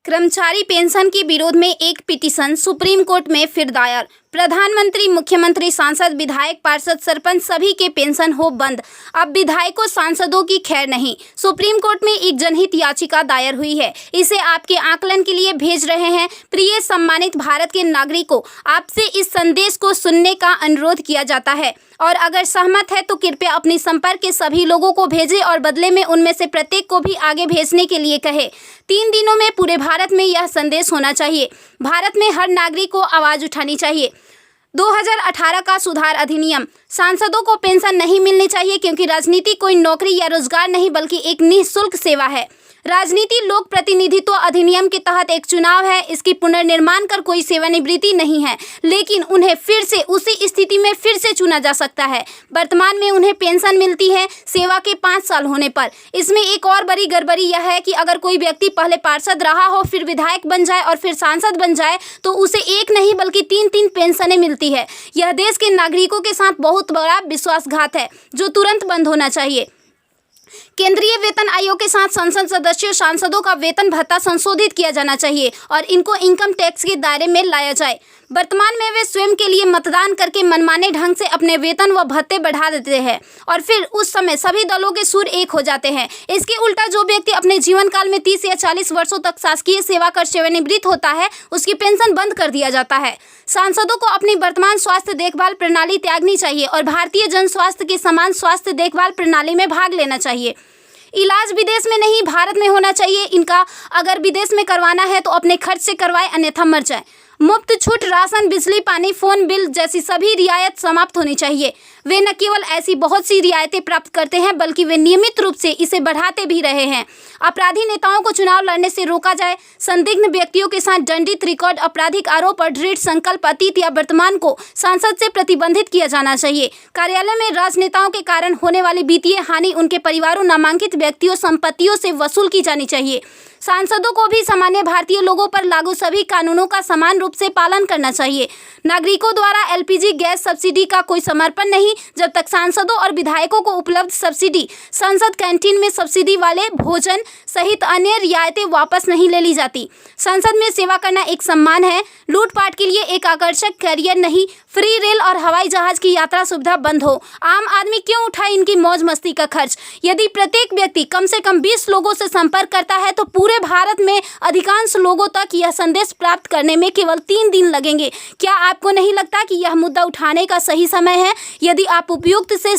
कर्मचारी पेंशन के विरोध में एक पिटीशन सुप्रीम कोर्ट में फिर दायर। प्रधानमंत्री, मुख्यमंत्री, सांसद, विधायक, पार्षद, सरपंच सभी के पेंशन हो बंद। अब विधायकों, सांसदों की खैर नहीं। सुप्रीम कोर्ट में एक जनहित याचिका दायर हुई है। इसे आपके आकलन के लिए भेज रहे हैं। प्रिय सम्मानित भारत के नागरिकों, आपसे इस संदेश को सुनने का अनुरोध किया जाता है और अगर सहमत है तो कृपया अपने संपर्क के सभी लोगों को भेजें और बदले में उनमें से प्रत्येक को भी आगे भेजने के लिए कहें। 3 दिनों में पूरे भारत में यह संदेश होना चाहिए। भारत में हर नागरिक को आवाज़ उठानी चाहिए। 2018 का सुधार अधिनियम। सांसदों को पेंशन नहीं मिलनी चाहिए क्योंकि राजनीति कोई नौकरी या रोजगार नहीं बल्कि एक निःशुल्क सेवा है। राजनीति लोक प्रतिनिधित्व अधिनियम के तहत एक चुनाव है। इसकी पुनर्निर्माण कर कोई सेवानिवृत्ति नहीं है, लेकिन उन्हें फिर से उसी स्थिति में फिर से चुना जा सकता है। वर्तमान में उन्हें पेंशन मिलती है सेवा के 5 साल होने पर। इसमें एक और बड़ी गड़बड़ी यह है कि अगर कोई व्यक्ति पहले पार्षद रहा हो, फिर विधायक बन जाए और फिर सांसद बन जाए तो उसे एक नहीं बल्कि 3-3 पेंशनें मिलती है। यह देश के नागरिकों के साथ बहुत बड़ा विश्वासघात है जो तुरंत बंद होना चाहिए। केंद्रीय वेतन आयोग के साथ संसद सदस्यों, सांसदों का वेतन भत्ता संशोधित किया जाना चाहिए और इनको इनकम टैक्स के दायरे में लाया जाए। वर्तमान में वे स्वयं के लिए मतदान करके मनमाने ढंग से अपने वेतन व भत्ते बढ़ा देते हैं और फिर उस समय सभी दलों के सुर एक हो जाते हैं। इसके उल्टा जो व्यक्ति अपने जीवन काल में 30 या 40 वर्षों तक शासकीय सेवा कर सेवानिवृत्त होता है, उसकी पेंशन बंद कर दिया जाता है। सांसदों को अपनी वर्तमान स्वास्थ्य देखभाल प्रणाली त्यागनी चाहिए और भारतीय जन स्वास्थ्य के समान स्वास्थ्य देखभाल प्रणाली में भाग लेना चाहिए। इलाज विदेश में नहीं, भारत में होना चाहिए इनका। अगर विदेश में करवाना है तो अपने खर्च से करवाए, अन्यथा मर जाए। मुफ्त छूट, राशन, बिजली, पानी, फोन बिल जैसी सभी रियायत समाप्त होनी चाहिए। वे न केवल ऐसी बहुत सी रियायतें प्राप्त करते हैं बल्कि वे नियमित रूप से इसे बढ़ाते भी रहे हैं। अपराधी नेताओं को चुनाव लड़ने से रोका जाए। संदिग्ध व्यक्तियों के साथ दंडित रिकॉर्ड, आपराधिक आरोप और दृढ़ संकल्प अतीत या वर्तमान को संसद से प्रतिबंधित किया जाना चाहिए। कार्यालय में राजनेताओं के कारण होने वाली वित्तीय हानि उनके परिवारों, नामांकित व्यक्तियों, संपत्तियों से वसूल की जानी चाहिए। सांसदों को भी सामान्य भारतीय लोगों पर लागू सभी कानूनों का समान रूप से पालन करना चाहिए। नागरिकों द्वारा एलपीजी गैस सब्सिडी का कोई समर्पण नहीं जब तक सांसदों और विधायकों को उपलब्ध सब्सिडी, संसद कैंटीन में सब्सिडी वाले भोजन सहित अन्य रियायतें वापस नहीं ले ली जाती। संसद में सेवा करना एक सम्मान है, लूटपाट के लिए एक आकर्षक करियर नहीं। फ्री रेल और हवाई जहाज की यात्रा सुविधा बंद हो। आम आदमी क्यों उठाए इनकी मौज मस्ती का खर्च? यदि प्रत्येक व्यक्ति कम से कम 20 लोगों से संपर्क करता है तो पूरे भारत में अधिकांश लोगों तक यह संदेश प्राप्त करने में केवल 3 दिन लगेंगे। क्या आपको नहीं लगता कि यह मुद्दा उठाने का सही समय है? यदि आप उपयुक्त से